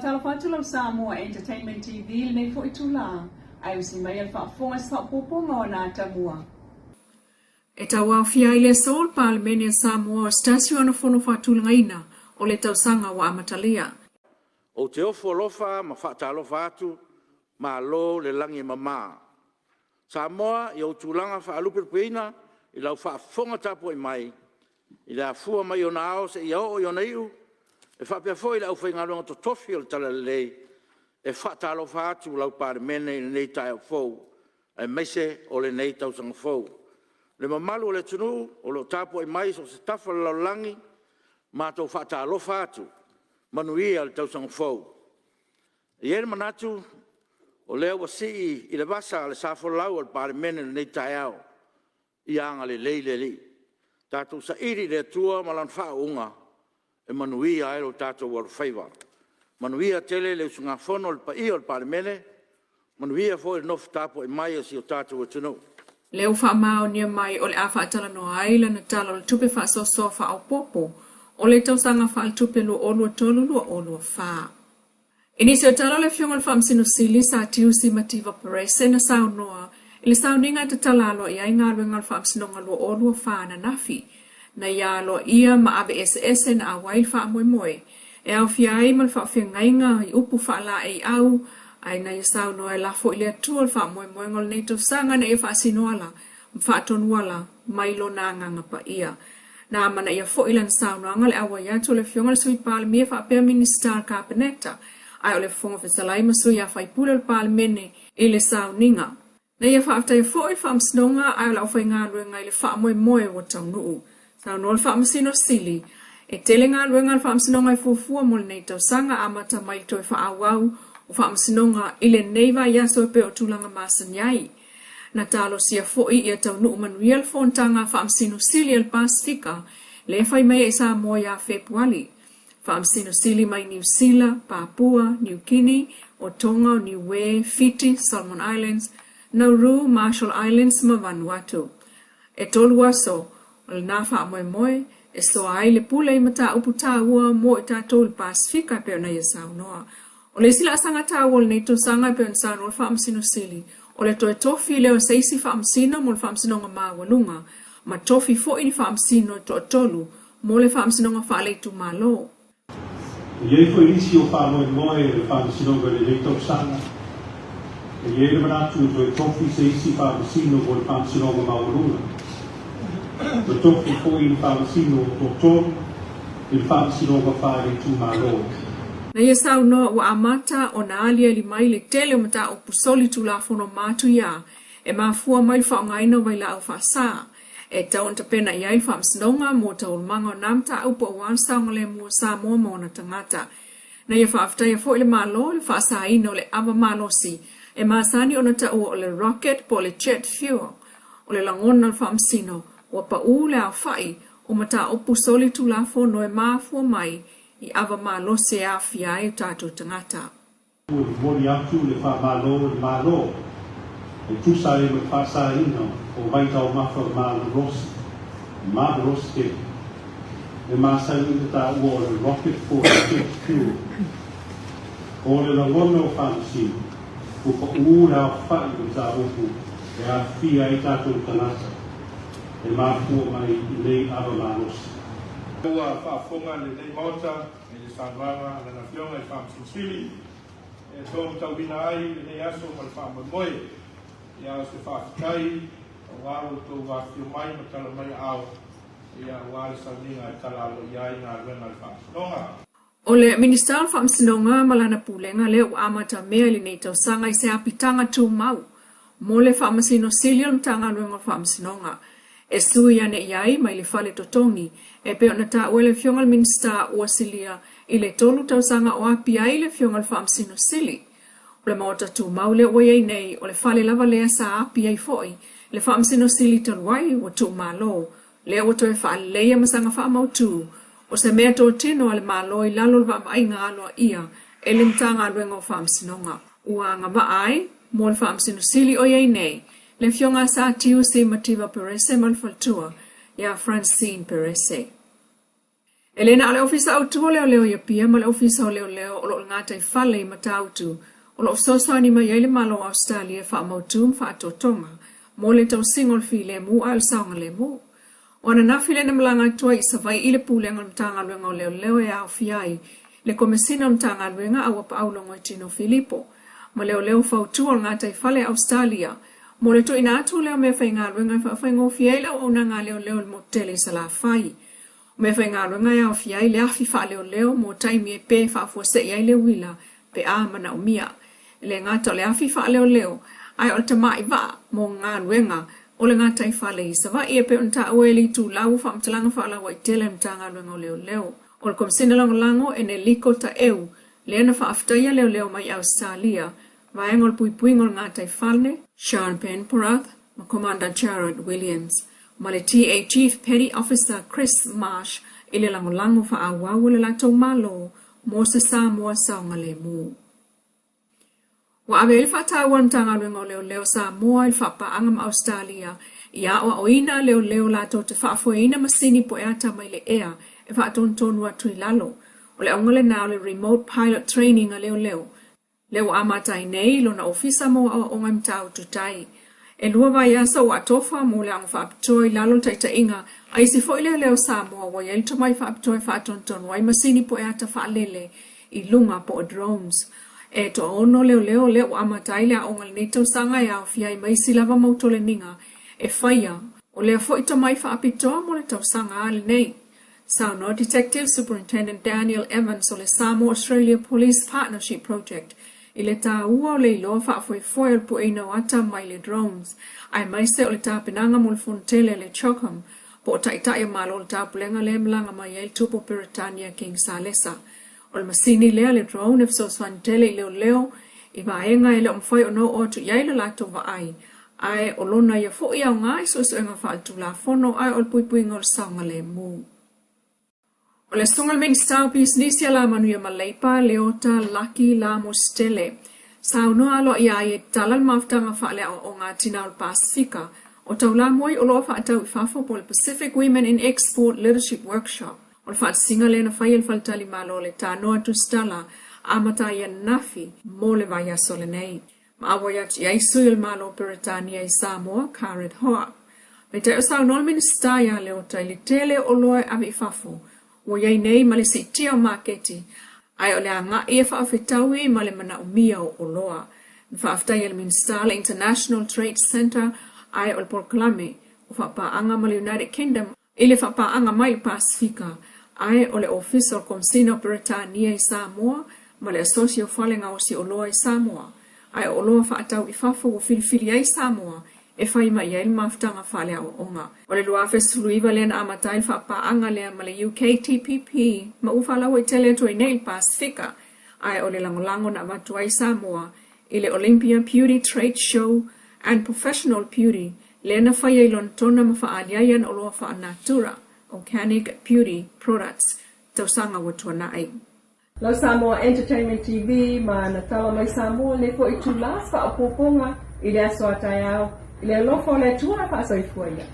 Tuli-Samoa Entertainment TV nei fo itula ai usi mai al whaafonga sa whapoponga o nā tamua. E tawa fia ile sol Palmenia Samoa stasio ana fono whatulungaina o le tausanga wa amatalia. O te ofo lofa ma whaatalofa atu ma lo le langi mama. Samoa i o tūlanga whaalupe puina i lau whaafonga tapo i mai. I la fua mai o na ao se i ao o i iu. E whapea fo i lau whaingaronga to tofi o le tala lei. E whaatalofa atu lau pare mene i nei tai o fau. E meise o le nei tausanga fau. Le mamalu o le tunu o lo tapo i mai so se tafa lau langi ma tau whaatalofa atu. Manuia le tausanga fau. I ere manatu o leo wasi i le vasa le safo lau al pare mene nei tai au. I anga le lei le li. Tātou sa iri le tua malan wha unga. E manuia aero tātou wal whaiva. Manuia tele le usunga whono le pa i o le pare mene. Manuia fo e nofu tapo e mai asi o tātou atunu. Leo wha mao nia mai o le a whaatala no aila na tala o le tupe wha so wha au popo. O le tausanga wha al tupe lo olua tolu lo olua wha. Inisi o tala le fionga le whamsino sili sa tiusi mativa perese na sao noa. Ili sao ninga te talalo i ainga luenga le whamsinonga lo olua wha na nafi. Na ia lo ia ma ave SS na awail wha moe moe. E au fia ai mal wha whiangainga i upu wha la e au. Ai na ia sao noa e lafo ili atua wha moe moe ngol neito sanga na e wha sinoala. Mwa tonuala mailo na nganga pa ia. Na mana ia fo ilan sao noa ngale awa yatu le fionga le sui pale mie wha apea minister kabineta. Ai o le fonga fesalai masui a whaipula le pale mene ili sao ninga. Na ia wha aftai fo i wha msnonga ai o la ufai ngā luenga ili wha moe moe wa tau nuu. Sao noa le wha msino sili. E tele ngā luenga le wha msinonga i fufua mo le nei tau sanga amata mai to e wha awau. O wha msinonga ile neiva yaso e pe o tūlanga masanyai. Na talo sia foi i a tau nuu manuia le fontanga wha msino sili al Pasifika. Le whai mai e sa moa ya Februari. Wha msino sili mai New Zealand, Papua, New Guinea, o Tonga, New Way, Fiji, Solomon Islands, Nauru, Marshall Islands, ma Vanuatu. E tolu aso, o le nā wha moe moe, e so ai le pule i mata upu tāua mo i tātou le Pasifika peo na ia saunoa. O le sila asanga tāua le neito sanga peo na saunoa le wha msino sili. O le toe tofi leo seisi wha msino mo le wha msino nga mawalunga, ma tofi fo ini wha msino to tolu mo le wha msino nga wha leitu malo. Iei fo inisi o wha moe moe le wha msino nga le neito sanga. Iei le manatu toe tofi seisi wha msino mo le wha msino nga mawalunga. Le tofi fo ini wha msino to tolu le wha msino nga wha leitu malo. Na ia saunoa wa amata o na alia li mai le tele o mata o pusoli tu la fono matu ia. E mafua mai wha o ngaino vai la au wha saa. E tau nta pena iai wha msnonga mo tau manga o namta upo o wansa o ngale mua saa mua maona tangata. Na ia wha aftai a fo ile malo le wha saa ino le ava malosi. E maasani o na tau o le rocket po le jet fuel. O le langona le wha msino. Wa pa u le au whai o mata o pusoli tu la fono e mafua mai. I ava malo se a fia e tātou tangata. Mori atu le wha malo. E tusa e me whasa ina o waitau mawha malo rosi ke. E masa ina ta ua o le rocket for jet fuel. O le langona o whamsi. Upa ura o whai o ta upu. E a fia e tātou tangata. E mafua mai i nei ava malosi. Ua whaafonga le nei mauta, me le whaamanga, le na whionga i whaamsinsili. E tōm tauwina ai, le nei aso ma le whaamamoe. Ia o se whaafikai, o wāro tō wāwhio mai, ma tala mai au. Ia wāre sauninga e tala alo iai ngā ruenga le whaamsinonga. O le minister whaamsinonga malana pulenga le o amata mea li nei tau sanga i se apitanga tū mau. Mo le whaamasino sili o mtanga ruenga whaamsinonga. E sui ane iai mai le whale totongi, e peo na ta ue le fiongal minister ua silia i le tolu tausanga o api ai le fiongal whaamsino sili. O le maota tu maule ua iei nei o le whale lava lea sa api ai foi, le whaamsino sili tanuai ua tu malo, le ua toe whaale leia masanga whaamautu, o se mea tō tino ale malo i lalo le whaamai ngā aloa ia, e le mtanga aluenga o whaamsinonga. Ua ngava ai, mo le whaamsino sili o iei nei, le fionga sa tiusi mativa perese malfaltua, ia Francine Perese. Elena ale ofisa au tu leo ya pia ma le ofisa leo o lo ngata I fale I matautu o lo sosa ni mai ele malo Australia fa mautum fa totonga mo le tau single file mu al saunga le mu. Ona na file na malanga tua I savai ile pulenga mtanga luenga o leo ya ofiai le komesina mtanga luenga au pa au longo tino Filipo. Ma leo fa utu o ngata I fale Australia mo le to ina atu leo me fa inga luenga fa fa ngofiai la o na nga leo motele sala fai. Me fa ngalo nga ya fiai le afi fa leo mo taimi e pe fa fo se ia le wila pe a mana umia le ngata le afi fa leo ai o te mai va mo ngalwenga o le ngata I fa le isa va e pe unta oeli tu lau fa mtalanga fa la wai tele mtanga leo o le komsina lango ene liko ta eu le na fa afta ia leo mai Australia va engol puipuingol ngata I falne Sean Penporath ma Commander Jared Williams ma le TA Chief Petty Officer Chris Marsh ile lango fa awawu le lato malo mo se Samoa saunga le mu. Wa ave il fata wan tanga leo Samoa il fa pa angam Australia ia o oina leo lato te fa fo ina masini po ata mai le ea e fa ton wa tui lalo o le ongole na le remote pilot training a leo amata nei lo na ofisa mo o ngam tau tutai e lua vai asa wa tofa mo le ang whaapitoi lalo taita inga ai si fo ile leo Samoa wa yel tamai whaapitoi whaatonton wai masini po e ata whaalele I lunga po o drones e to ono leo amatai le a ongal nei tau sanga ya fia I mai silava mautole ninga e whaia o leo fo I tamai whaapitoa mo le tau sanga ale nei. Sauno Detective Superintendent Daniel Evans o le Samoa Australia Police Partnership Project I le tā ua o Leilua whaafoi po eina wata mai le drones. Ai mai se o le tā penanga mo le fontele le Chokham, po o taitai malo le tā pulenga le mlanga mai el tupo Peritania King Salesa. O le masini lea le drone so swantele leo, I vaenga ele omfai o no o tu yaila lato wa ai. Ai o lona ia fo ia ngai so enga whaaltu la fono ai o le puipuinga o le saunga le mu. O le sungal main star piece nisia la manuia maleipa leota laki la mostele. Sauno alo ia e talal maftanga whaale o ngā tina o Pasifika. O tau la moi o loa whaatau I whafo po le Pacific Women in Export Leadership Workshop. O le whaat singa le na whai el whaltali malo le tānoa tu stala amata ia nafi mo le vai aso le nei. Ma awa ia ti aisu il malo Peritania I Samoa Karet Hoa. Me te o sauno al minista ia leota ili tele o loa ave I whafo. Wo yai nei male se tia marketi ai ole anga e fa afetawi male mana umia o loa fa afta yel minsta le International Trade Center ai ol proclame o fa pa anga male United Kingdom ile fa pa anga mai Pasifika ai ole official komsina Peritania I Samoa male asocio falenga o si o loa I Samoa ai o loa fa atau I fafo o filifili ai Samoa e fai mai ia il maftanga fale au onga. O le lua fesuluiva lena amatai fa pa anga lea ma le UK TPP ma ufala o tele to I nei Pasifika ai o le langolango na watu ai Samoa I le Olympia Beauty Trade Show and Professional Beauty lena fai ai lon tona ma fa aliayan o loa fa natura organic beauty products tau sanga watu na ai. Lo Samoa Entertainment TV ma na tala mai Samoa le fo I tu las fa opoponga I le aso atayao I le lofo le tua fa so I fuia.